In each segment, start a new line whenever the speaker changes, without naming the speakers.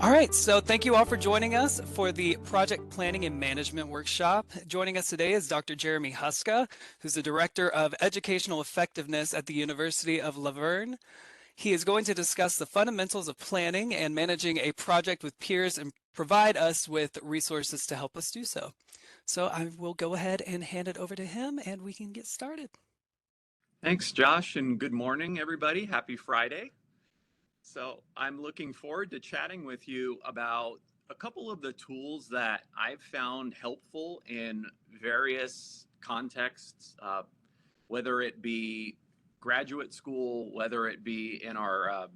All right, so thank you all for joining us for the Project Planning and Management Workshop. Joining us today is Dr. Jeremy Houska, who's the Director of Educational Effectiveness at the University of Verne. He is going to discuss the fundamentals of planning and managing a project with peers and provide us with resources to help us do so. So I will go ahead and hand it over to him and we can get started.
Thanks, Josh, and good morning, everybody. Happy Friday. So I'm looking forward to chatting with you about a couple of the tools that I've found helpful in various contexts, whether it be graduate school, whether it be in our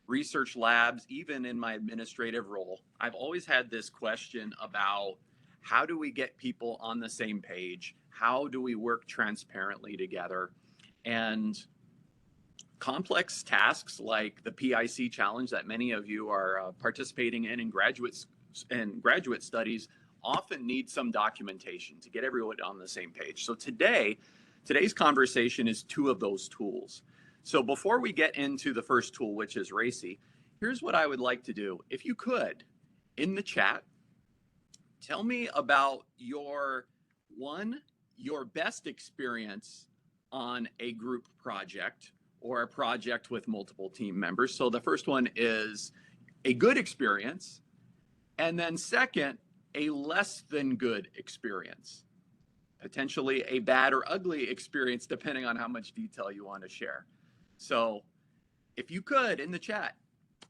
research labs, even in my administrative role. I've always had this question about how do we get people on the same page? How do we work transparently together? And complex tasks like the PIC challenge that many of you are participating in graduate studies often need some documentation to get everyone on the same page. So today's conversation is two of those tools. So before we get into the first tool, which is RACI, here's what I would like to do. If you could, in the chat, tell me about your best experience on a group project or a project with multiple team members. So the first one is a good experience, and then second, a less than good experience, potentially a bad or ugly experience, depending on how much detail you want to share. So if you could, in the chat,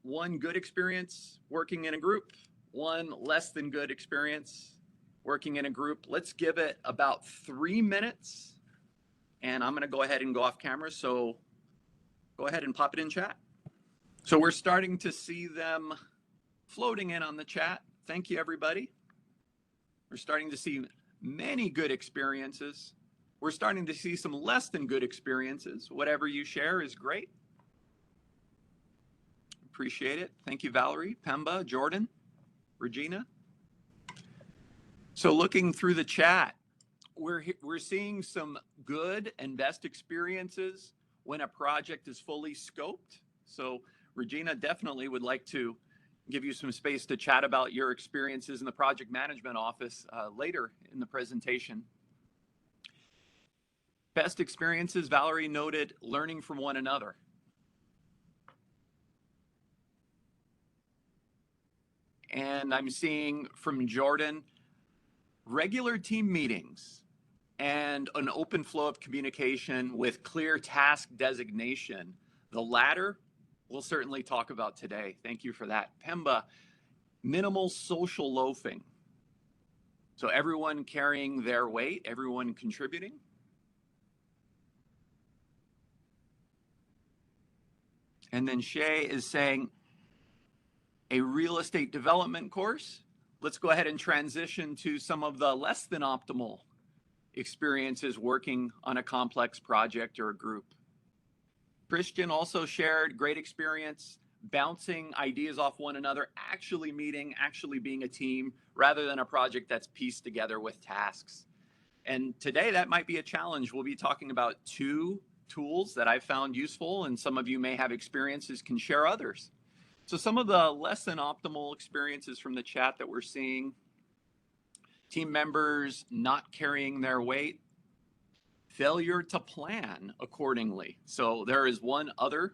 one good experience working in a group, one less than good experience working in a group. Let's give it about 3 minutes. And I'm going to go ahead and go off camera. So go ahead and pop it in chat. So we're starting to see them floating in on the chat. Thank you, everybody. We're starting to see many good experiences. We're starting to see some less than good experiences. Whatever you share is great. Appreciate it. Thank you, Valerie, Pemba, Jordan, Regina. So looking through the chat, we're seeing some good and best experiences when a project is fully scoped. So Regina definitely would like to give you some space to chat about your experiences in the project management office later in the presentation. Best experiences, Valerie noted, learning from one another. And I'm seeing from Jordan, regular team meetings and an open flow of communication with clear task designation. The latter we'll certainly talk about today. Thank you for that. Pemba, minimal social loafing. So everyone carrying their weight, everyone contributing. And then Shay is saying a real estate development course. Let's go ahead and transition to some of the less than optimal experiences working on a complex project or a group. Christian also shared great experience bouncing ideas off one another, actually meeting, actually being a team, rather than a project that's pieced together with tasks. And today that might be a challenge. We'll be talking about two tools that I've found useful, and some of you may have experiences, can share others. So some of the less than optimal experiences from the chat that we're seeing: team members not carrying their weight, failure to plan accordingly. So there is one other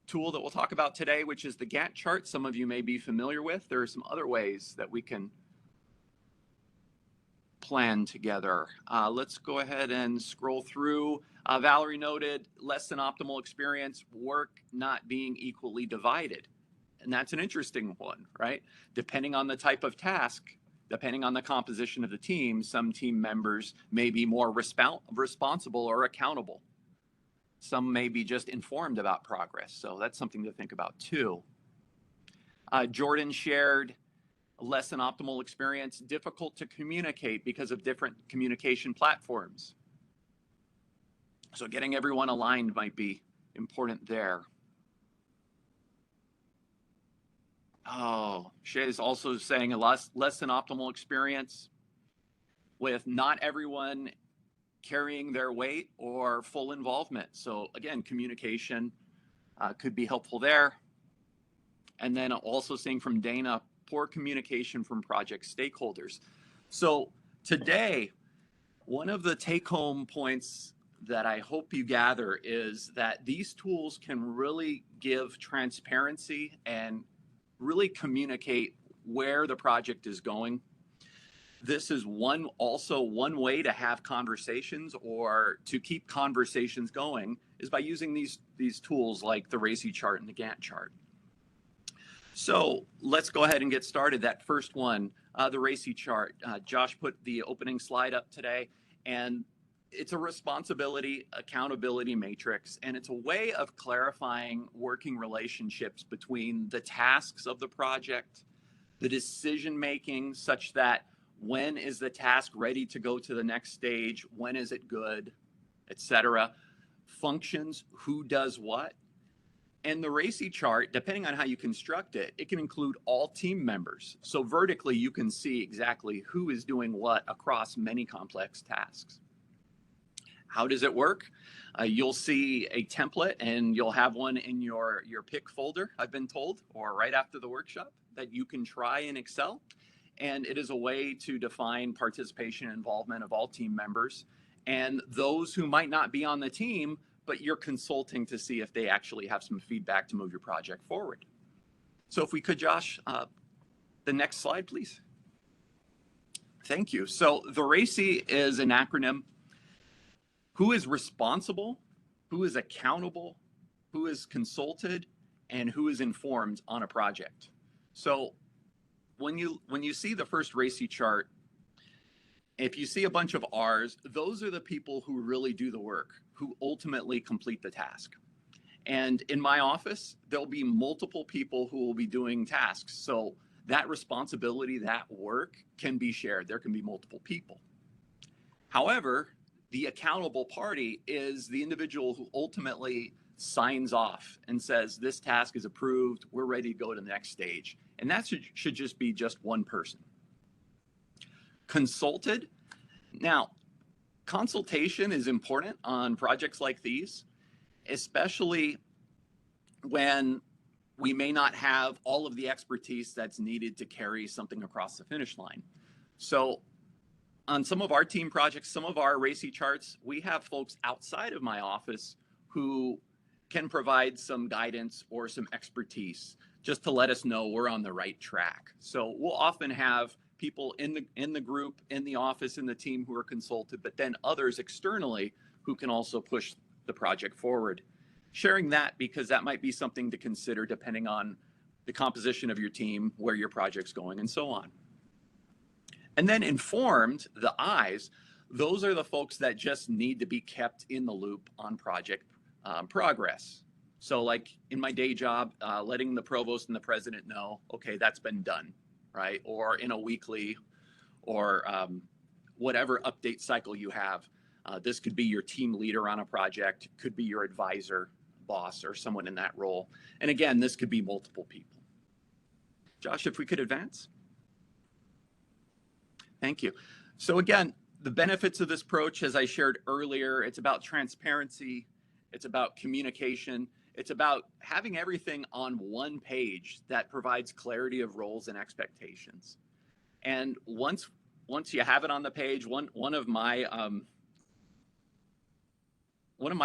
tool that we'll talk about today, which is the Gantt chart. Some of you may be familiar with. There are some other ways that we can plan together. Let's go ahead and scroll through. Valerie noted less than optimal experience, work not being equally divided. And that's an interesting one, right? Depending on the type of task, depending on the composition of the team, some team members may be more responsible or accountable. Some may be just informed about progress. So that's something to think about too. Jordan shared less than optimal experience, difficult to communicate because of different communication platforms. So getting everyone aligned might be important there. Oh, Shay is also saying a less than optimal experience with not everyone carrying their weight or full involvement. So again, communication could be helpful there. And then also seeing from Dana, poor communication from project stakeholders. So today, one of the take-home points that I hope you gather is that these tools can really give transparency and really communicate where the project is going. This is also one way to have conversations or to keep conversations going is by using these tools like the RACI chart and the Gantt chart. So let's go ahead and get started. That first one, the RACI chart. Josh put the opening slide up today, and it's a responsibility accountability matrix, and it's a way of clarifying working relationships between the tasks of the project, the decision making, such that when is the task ready to go to the next stage, when is it good, etc. Functions, who does what. And the RACI chart, depending on how you construct it, it can include all team members. So vertically, you can see exactly who is doing what across many complex tasks. How does it work? You'll see a template, and you'll have one in your PIC folder, I've been told, or right after the workshop, that you can try in Excel. And it is a way to define participation and involvement of all team members and those who might not be on the team, but you're consulting to see if they actually have some feedback to move your project forward. So if we could, Josh, the next slide, please. Thank you. So the RACI is an acronym. Who is responsible, who is accountable, who is consulted, and who is informed on a project. So when you see the first RACI chart, if you see a bunch of R's, those are the people who really do the work, who ultimately complete the task. And in my office, there'll be multiple people who will be doing tasks. So that responsibility, that work can be shared. There can be multiple people. However, the accountable party is the individual who ultimately signs off and says, this task is approved, we're ready to go to the next stage. And that should just be just one person. Consulted. Now, consultation is important on projects like these, especially when we may not have all of the expertise that's needed to carry something across the finish line. So on some of our team projects, some of our RACI charts, we have folks outside of my office who can provide some guidance or some expertise just to let us know we're on the right track. So we'll often have people in the group, in the office, in the team who are consulted, but then others externally who can also push the project forward. Sharing that because that might be something to consider depending on the composition of your team, where your project's going, and so on. And then informed, the I's, those are the folks that just need to be kept in the loop on project progress. So like in my day job, letting the provost and the president know, okay, that's been done, right? Or in a weekly or whatever update cycle you have. This could be your team leader on a project, could be your advisor, boss, or someone in that role. And again, this could be multiple people. Josh, if we could advance. Thank you. So again, the benefits of this approach, as I shared earlier, it's about transparency, it's about communication, it's about having everything on one page that provides clarity of roles and expectations. And once you have it on the page, one of my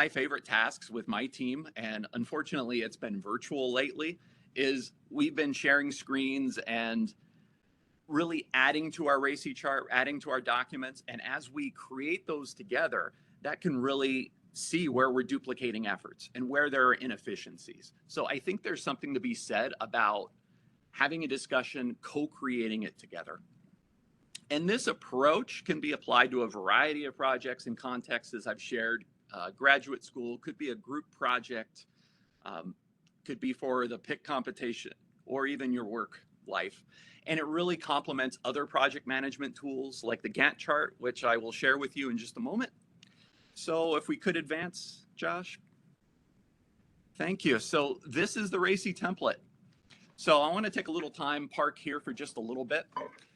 favorite tasks with my team, and unfortunately it's been virtual lately, is we've been sharing screens and really adding to our RACI chart, adding to our documents. And as we create those together, that can really see where we're duplicating efforts and where there are inefficiencies. So I think there's something to be said about having a discussion, co-creating it together. And this approach can be applied to a variety of projects and contexts, as I've shared. Graduate school, could be a group project, could be for the PIC competition, or even your work life. And it really complements other project management tools like the Gantt chart, which I will share with you in just a moment. So if we could advance, Josh. Thank you. So this is the RACI template. So I want to take a little time, park here for just a little bit.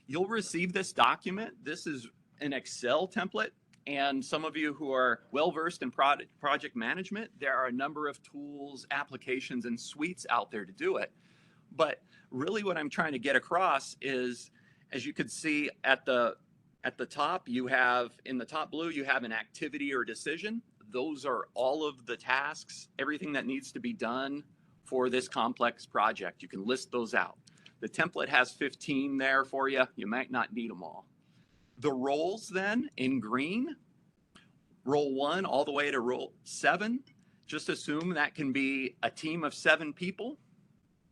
You'll receive this document. This is an Excel template. And some of you who are well-versed in project management, there are a number of tools, applications, and suites out there to do it. But really what I'm trying to get across is, as you could see at the top, you have, in the top blue, you have an activity or decision. Those are all of the tasks, everything that needs to be done for this complex project. You can list those out. The template has 15 there for you. You might not need them all. The roles then in green, role 1 all the way to role 7, just assume that can be a team of 7 people.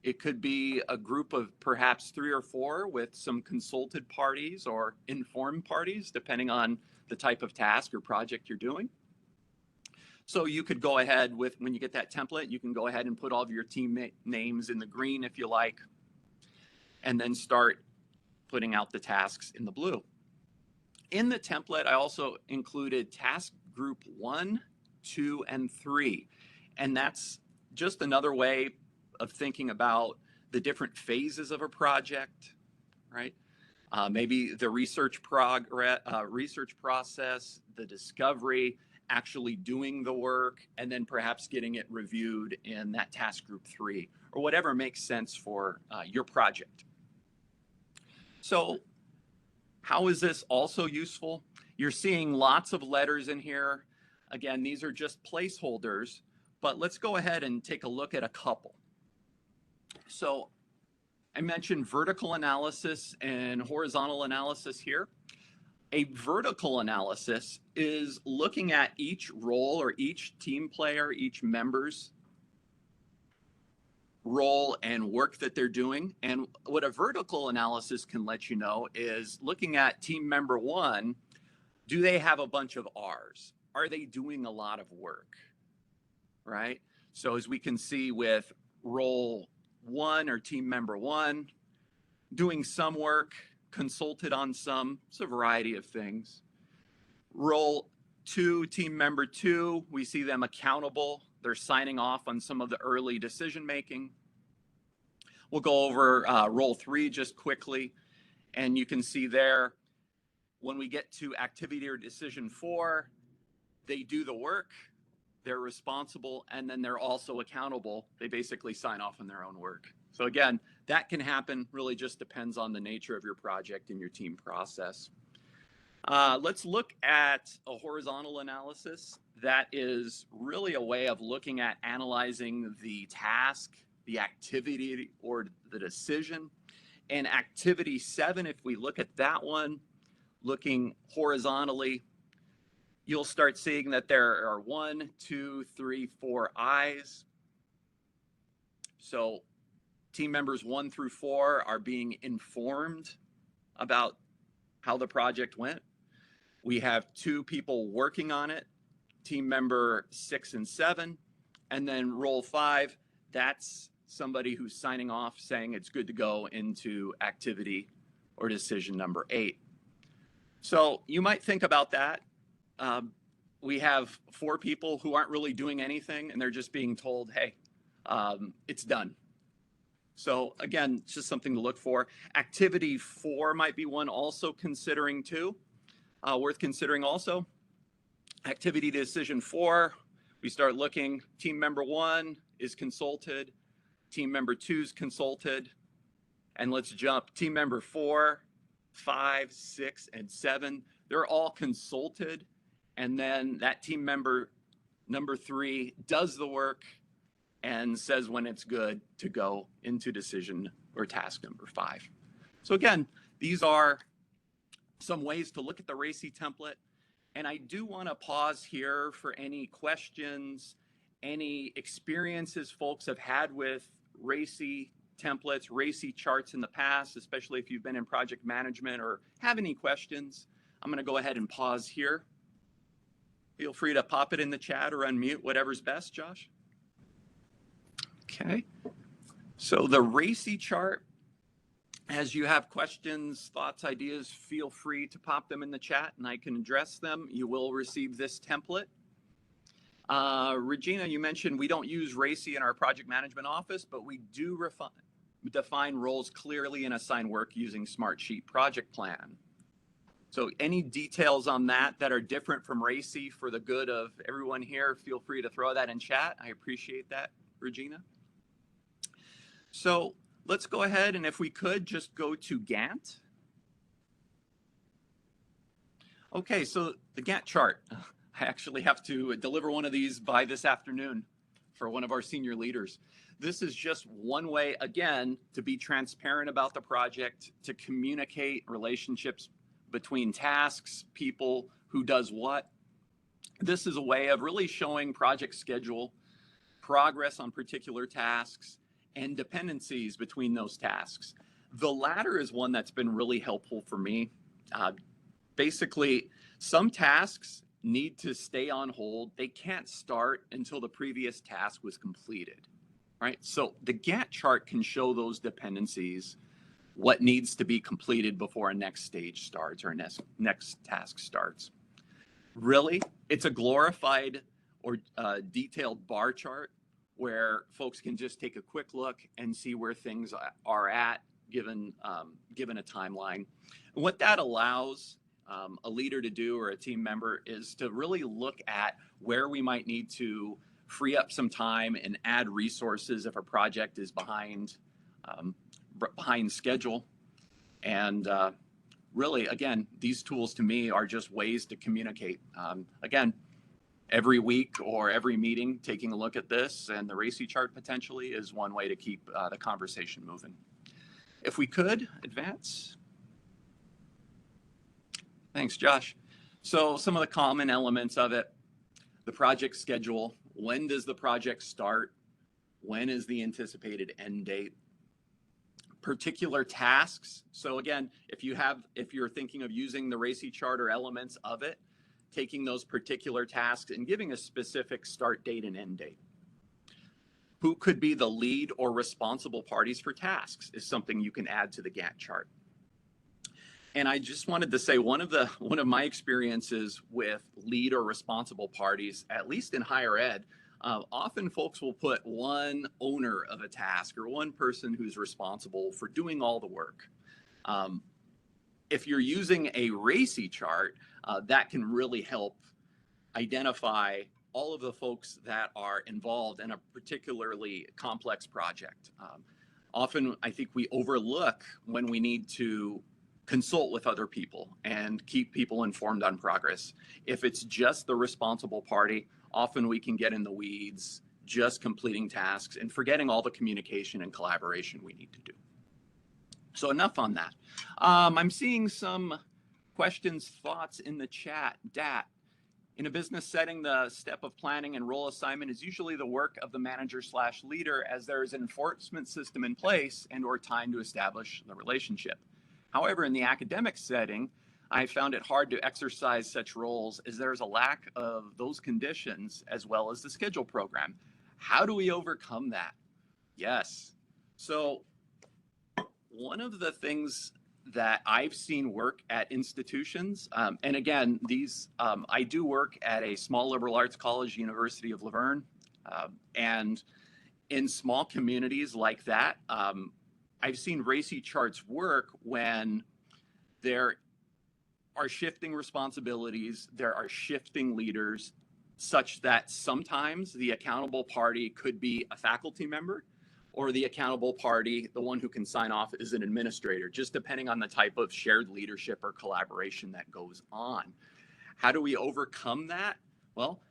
It could be a group of perhaps 3 or 4 with some consulted parties or informed parties, depending on the type of task or project you're doing. So you could go ahead with, when you get that template, you can go ahead and put all of your team names in the green if you like, and then start putting out the tasks in the blue. In the template, I also included task group 1, 2, and 3. And that's just another way of thinking about the different phases of a project, right? Maybe the research process, the discovery, actually doing the work, and then perhaps getting it reviewed in that task group 3, or whatever makes sense for your project. So how is this also useful? You're seeing lots of letters in here. Again, these are just placeholders, but let's go ahead and take a look at a couple. So I mentioned vertical analysis and horizontal analysis here. A vertical analysis is looking at each role or each team player, each member's role and work that they're doing. And what a vertical analysis can let you know is looking at team member 1, do they have a bunch of R's? Are they doing a lot of work, right? So as we can see with role 1 or team member 1, doing some work, consulted on some, it's a variety of things. Role 2, team member 2, we see them accountable. They're signing off on some of the early decision making. We'll go over role 3 just quickly, and you can see there, when we get to activity or decision 4, they do the work, they're responsible, and then they're also accountable. They basically sign off on their own work. So again, that can happen, really just depends on the nature of your project and your team process. Let's look at a horizontal analysis. That is really a way of looking at analyzing the task, the activity, or the decision. And activity 7, if we look at that one, looking horizontally, you'll start seeing that there are 1, 2, 3, 4 I's. So team members 1 through 4 are being informed about how the project went. We have 2 people working on it, team member 6 and 7. And then role 5, that's somebody who's signing off saying it's good to go into activity or decision number 8. So you might think about that. We have 4 people who aren't really doing anything, and they're just being told, hey, it's done. So again, it's just something to look for. Activity 4 might be one also considering too, worth considering also. Activity decision 4, we start looking, team member 1 is consulted, team member 2 is consulted, and let's jump, team member 4, 5, 6, and 7, they're all consulted, and then that team member number 3 does the work and says when it's good to go into decision or task number 5. So again, these are some ways to look at the RACI template. And I do want to pause here for any questions, any experiences folks have had with RACI templates, RACI charts in the past, especially if you've been in project management or have any questions. I'm going to go ahead and pause here. Feel free to pop it in the chat or unmute, whatever's best, Josh. Okay, so the RACI chart, as you have questions, thoughts, ideas, feel free to pop them in the chat and I can address them. You will receive this template. Regina, you mentioned we don't use RACI in our project management office, but we do define roles clearly and assign work using Smartsheet project plan. So any details on that that are different from RACI for the good of everyone here, feel free to throw that in chat. I appreciate that, Regina. So let's go ahead and if we could just go to Gantt. Okay, so the Gantt chart. I actually have to deliver one of these by this afternoon for one of our senior leaders. This is just one way, again, to be transparent about the project, to communicate relationships between tasks, people, who does what. This is a way of really showing project schedule, progress on particular tasks, and dependencies between those tasks. The latter is one that's been really helpful for me. Basically, some tasks need to stay on hold. They can't start until the previous task was completed, right? So the Gantt chart can show those dependencies, what needs to be completed before a next stage starts or next task starts. Really, it's a glorified or detailed bar chart where folks can just take a quick look and see where things are at given a timeline. And what that allows a leader to do or a team member is to really look at where we might need to free up some time and add resources if a project is behind schedule. And really, again, these tools to me are just ways to communicate. Again, every week or every meeting, taking a look at this and the RACI chart potentially is one way to keep the conversation moving. If we could advance. Thanks, Josh. So some of the common elements of it, the project schedule. When does the project start? When is the anticipated end date? Particular tasks. So again, if you're thinking of using the RACI chart or elements of it, taking those particular tasks and giving a specific start date and end date. Who could be the lead or responsible parties for tasks is something you can add to the Gantt chart. And I just wanted to say one of my experiences with lead or responsible parties, at least in higher ed, often folks will put one owner of a task or one person who's responsible for doing all the work. If you're using a RACI chart, that can really help identify all of the folks that are involved in a particularly complex project. Often, I think we overlook when we need to consult with other people and keep people informed on progress. If it's just the responsible party, often we can get in the weeds, just completing tasks and forgetting all the communication and collaboration we need to do. So enough on that. I'm seeing some questions, thoughts in the chat. Dat, in a business setting, the step of planning and role assignment is usually the work of the manager/leader as there is an enforcement system in place and or time to establish the relationship. However, in the academic setting, I found it hard to exercise such roles as there's a lack of those conditions as well as the schedule program. How do we overcome that? Yes. So one of the things that I've seen work at institutions, and again, I do work at a small liberal arts college, University of Laverne, and in small communities like that, I've seen RACI charts work when there are shifting responsibilities, there are shifting leaders, such that sometimes the accountable party could be a faculty member, or the accountable party, the one who can sign off, is an administrator, just depending on the type of shared leadership or collaboration that goes on. How do we overcome that? Well,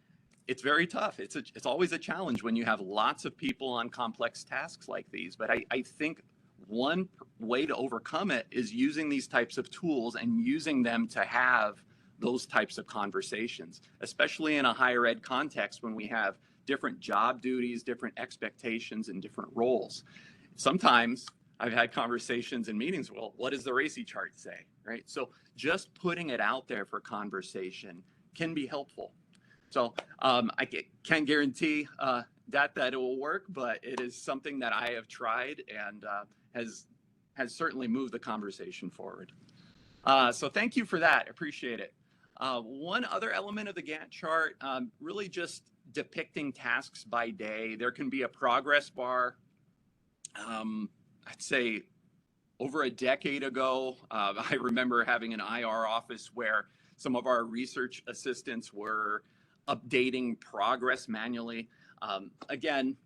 it's very tough. It's always a challenge when you have lots of people on complex tasks like these. But I think one way to overcome it is using these types of tools and using them to have those types of conversations, especially in a higher ed context when we have different job duties, different expectations, and different roles. Sometimes I've had conversations in meetings, well, what does the RACI chart say, right? So just putting it out there for conversation can be helpful. So I can't guarantee that it will work, but it is something that I have tried and has certainly moved the conversation forward. So thank you for that. Appreciate it. One other element of the Gantt chart, really just depicting tasks by day. There can be a progress bar. I'd say over a decade ago, I remember having an IR office where some of our research assistants were updating progress manually. Again,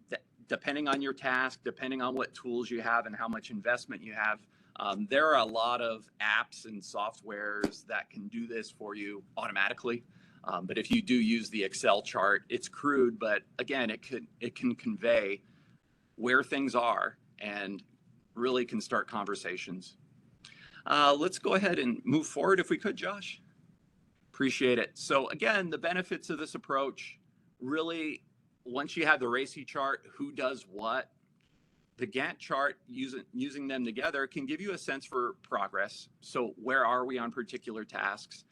depending on your task, depending on what tools you have and how much investment you have, there are a lot of apps and softwares that can do this for you automatically. But if you do use the Excel chart, it's crude, but again, it can convey where things are and really can start conversations. Let's go ahead and move forward if we could, Josh. Appreciate it. So again, the benefits of this approach, really, once you have the RACI chart, who does what, the Gantt chart, using them together can give you a sense for progress. So where are we on particular tasks?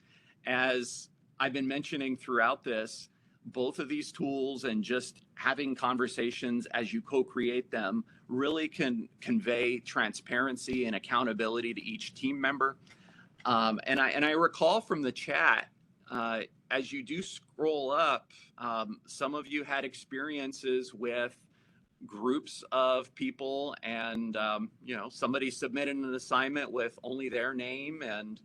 As I've been mentioning throughout this, both of these tools and just having conversations as you co-create them really can convey transparency and accountability to each team member. And I recall from the chat, as you do scroll up, some of you had experiences with groups of people, and somebody submitted an assignment with only their name, and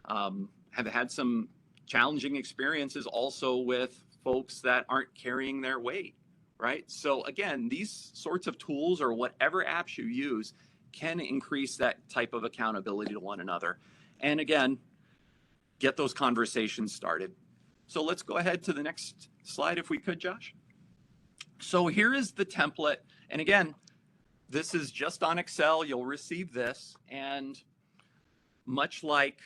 have had some challenging experiences also with folks that aren't carrying their weight, right? So again, these sorts of tools or whatever apps you use can increase that type of accountability to one another. And again, get those conversations started. So let's go ahead to the next slide if we could, Josh. So here is the template. And again, this is just on Excel. You'll receive this. And much like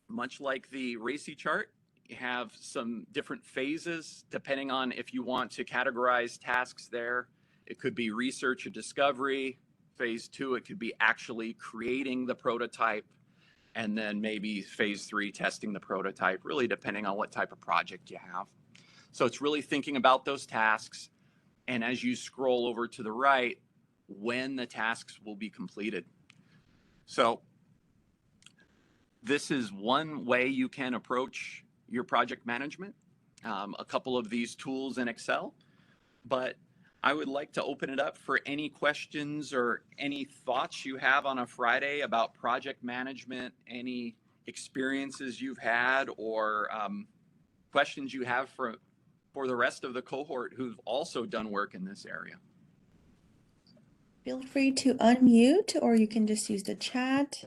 the RACI chart, you have some different phases depending on if you want to categorize tasks there. It could be research or discovery. Phase 2, it could be actually creating the prototype. And then maybe phase 3, testing the prototype, really depending on what type of project you have. So it's really thinking about those tasks. And as you scroll over to the right, when the tasks will be completed. So this is one way you can approach your project management, a couple of these tools in Excel, but I would like to open it up for any questions or any thoughts you have on a Friday about project management, any experiences you've had, or questions you have for the rest of the cohort who've also done work in this area.
Feel free to unmute, or you can just use the chat.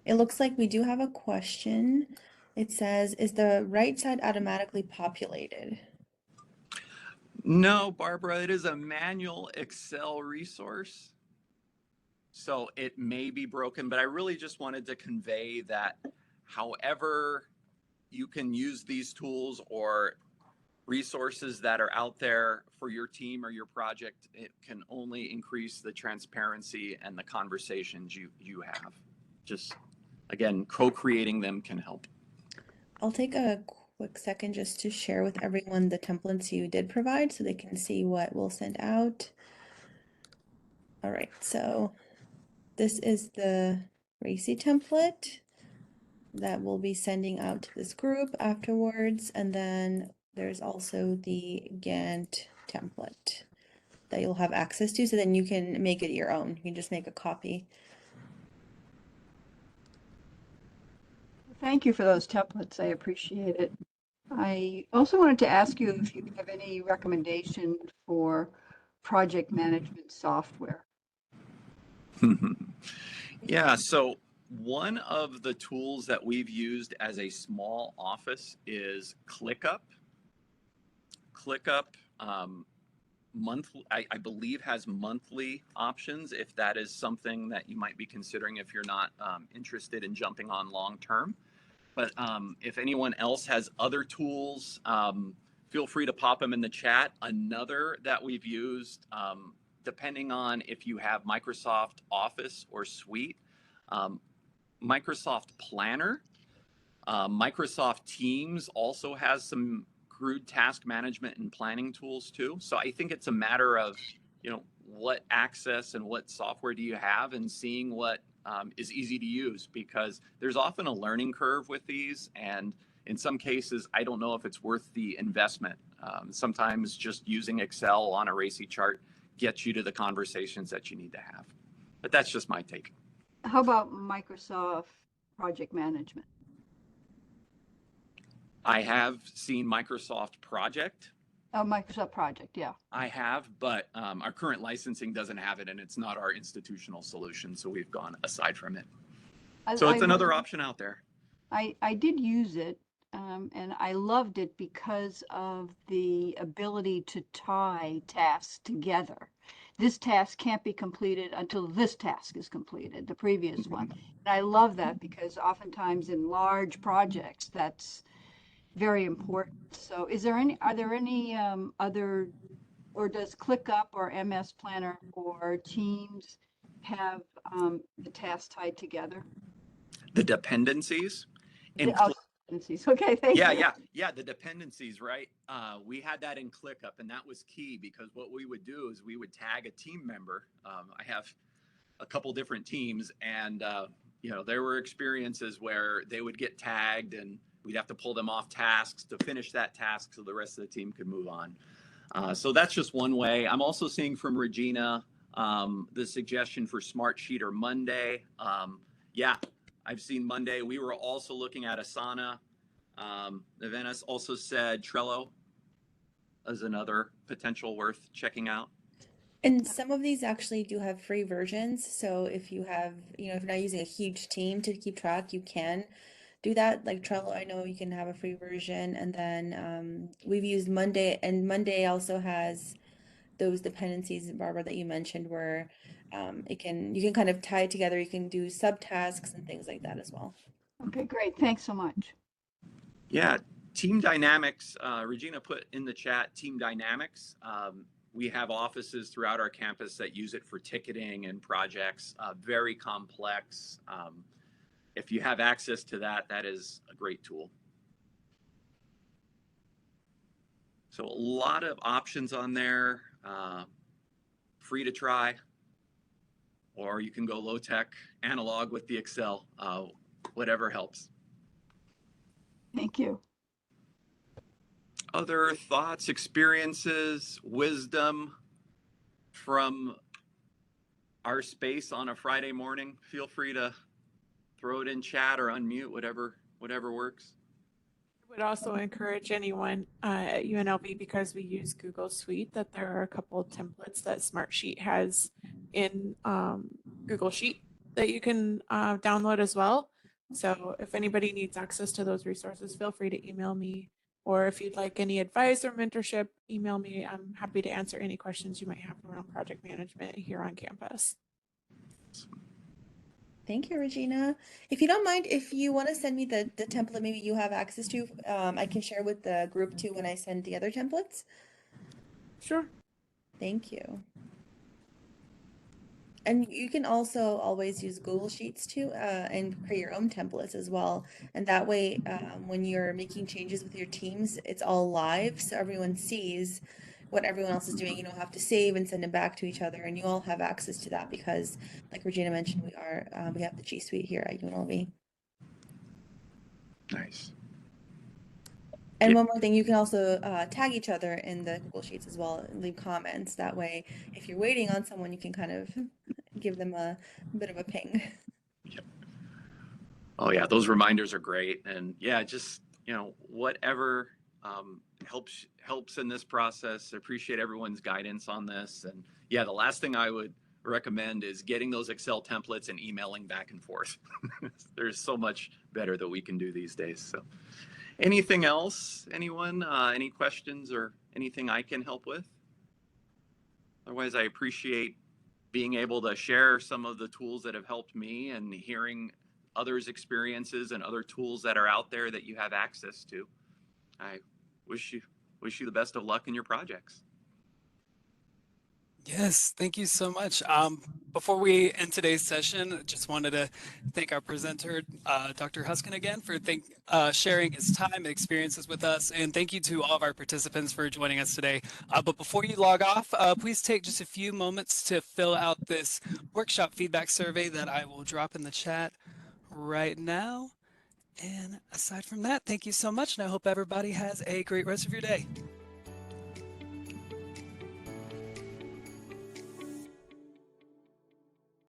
It looks like we do have a question. It says, is the right side automatically populated?
No, Barbara, it is a manual Excel resource. So it may be broken, but I really just wanted to convey that however you can use these tools or resources that are out there for your team or your project, it can only increase the transparency and the conversations you have. Just, again, co-creating them can help.
I'll take a quick second just to share with everyone the templates you did provide so they can see what we'll send out. All right, so this is the RACI template that we'll be sending out to this group afterwards. And then there's also the Gantt template that you'll have access to, so then you can make it your own. You can just make a copy.
Thank you for those templates. I appreciate it. I also wanted to ask you if you have any recommendation for project management software.
Yeah, so one of the tools that we've used as a small office is ClickUp. ClickUp monthly, I believe, has monthly options if that is something that you might be considering if you're not interested in jumping on long term. But if anyone else has other tools, feel free to pop them in the chat. Another that we've used, depending on if you have Microsoft Office or Suite, Microsoft Planner, Microsoft Teams also has some crude task management and planning tools too. So I think it's a matter of, what access and what software do you have, and seeing what is easy to use, because there's often a learning curve with these. And in some cases, I don't know if it's worth the investment. Sometimes just using Excel on a RACI chart gets you to the conversations that you need to have. But that's just my take.
How about Microsoft Project Management?
I have seen Microsoft Project.
Oh, Microsoft Project, yeah.
I have, but our current licensing doesn't have it, and it's not our institutional solution, so we've gone aside from it. So it's another option out there.
I did use it, and I loved it because of the ability to tie tasks together. This task can't be completed until this task is completed, the previous one. And I love that because oftentimes in large projects, that's very important. So are there any other, or does ClickUp or MS Planner or Teams have the tasks tied together?
The dependencies.
Dependencies. Okay, thank you.
Yeah. The dependencies, right? We had that in ClickUp, and that was key because what we would do is we would tag a team member. I have a couple different teams, and there were experiences where they would get tagged, and we'd have to pull them off tasks to finish that task so the rest of the team could move on. So that's just one way. I'm also seeing from Regina the suggestion for Smartsheet or Monday. Yeah, I've seen Monday. We were also looking at Asana. Verne also said Trello as another potential worth checking out.
And some of these actually do have free versions. So if you have, if you're not using a huge team to keep track, you can do that. Like Trello, I know you can have a free version. And then we've used Monday, and Monday also has those dependencies, Barbara, that you mentioned, where you can kind of tie it together. You can do subtasks and things like that as well.
Okay, great. Thanks so much.
Yeah, Team Dynamics. Regina put in the chat Team Dynamics. We have offices throughout our campus that use it for ticketing and projects. Very complex. If you have access to that, that is a great tool. So a lot of options on there. Free to try, or you can go low tech, analog with the Excel. Whatever helps.
Thank you.
Other thoughts, experiences, wisdom from our space on a Friday morning? Feel free to throw it in chat or unmute, whatever works.
I would also encourage anyone at UNLV, because we use Google Suite, that there are a couple of templates that Smartsheet has in Google Sheet that you can download as well. So if anybody needs access to those resources, feel free to email me. Or if you'd like any advice or mentorship, email me. I'm happy to answer any questions you might have around project management here on campus.
Thank you, Regina. If you don't mind, if you want to send me the template maybe you have access to, I can share with the group too when I send the other templates.
Sure.
Thank you. And you can also always use Google Sheets too, and create your own templates as well. And that way, when you're making changes with your teams, it's all live, so everyone sees what everyone else is doing. You don't have to save and send them back to each other, and you all have access to that because, like Regina mentioned, we have the G Suite here at UNLV.
Nice.
And one more thing, you can also tag each other in the Google Sheets as well and leave comments. That way, if you're waiting on someone, you can kind of give them a bit of a ping.
Yep. Oh yeah, those reminders are great. And yeah, just, whatever helps in this process. I appreciate everyone's guidance on this. And yeah, the last thing I would recommend is getting those Excel templates and emailing back and forth. There's so much better that we can do these days. So anything else, anyone, any questions or anything I can help with? Otherwise, I appreciate being able to share some of the tools that have helped me and hearing others' experiences and other tools that are out there that you have access to. I wish you the best of luck in your projects.
Yes, thank you so much. Before we end today's session, I just wanted to thank our presenter, Dr. Houska, again for sharing his time and experiences with us. And thank you to all of our participants for joining us today. But before you log off, please take just a few moments to fill out this workshop feedback survey that I will drop in the chat right now. And aside from that, thank you so much. And I hope everybody has a great rest of your day.